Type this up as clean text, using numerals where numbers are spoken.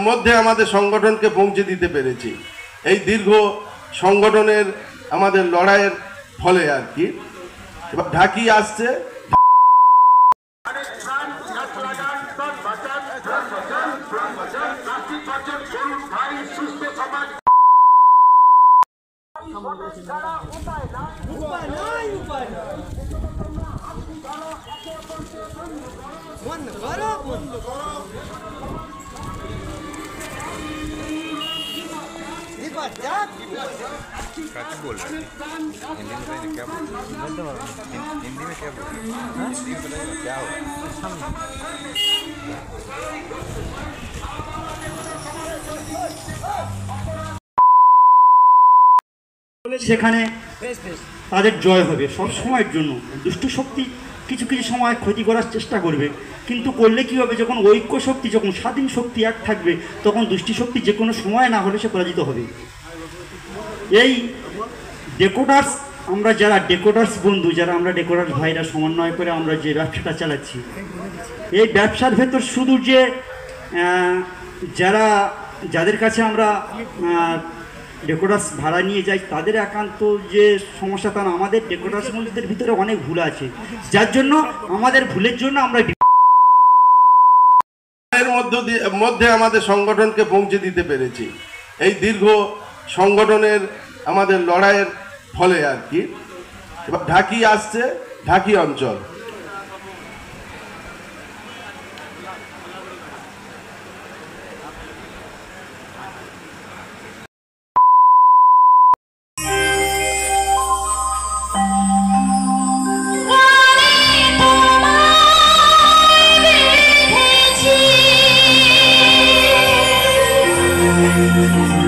মধ্যে আমাদের সংগঠনকে পৌঁছে দিতে পেরেছি। এই দীর্ঘ সংগঠনের আমাদের লড়াইয়ের ফলে আর কি। এবার ঢাকি আসছে। क्या बोल रहे हैं? हिंदी में क्या बोल रहे हैं? हिंदी में क्या बोल रहे हैं? हिंदी में बताइए क्या हो? সেখানে তাদের জয় হবে সব সময়ের জন্য। দুষ্ট শক্তি কিছু কিছু সময় ক্ষতি করার চেষ্টা করবে, কিন্তু করলে কী হবে, যখন ঐক্য শক্তি, যখন স্বাধীন শক্তি এক থাকবে, তখন দুষ্টি শক্তি যে কোনো সময় না হলে সে পরাজিত হবে। এই ডেকোডার্স, আমরা যারা ডেকোডার্স বন্ধু, যারা আমরা ডেকোডার্স ভাইরা সমন্বয় করে আমরা যে ব্যবসাটা চালাচ্ছি, এই ব্যবসার ভেতর শুধু যে যাদের কাছে আমরা ডেকোডার্স ভাড়া নিয়ে যাই তাদের একান্ত যে সমস্যা, তা আমাদের ডেকোডার্স বন্ধুদের ভিতরে অনেক ভুল আছে, যার জন্য আমাদের ভুলের জন্য আমরা এর মধ্যে আমাদের সংগঠনকে পৌঁছে দিতে পেরেছি। এই দীর্ঘ সংগঠনের আমাদের লড়াইয়ের ফলে আর কি। এবার ঢাকি আসছে, ঢাকি অঞ্চল। Thank you.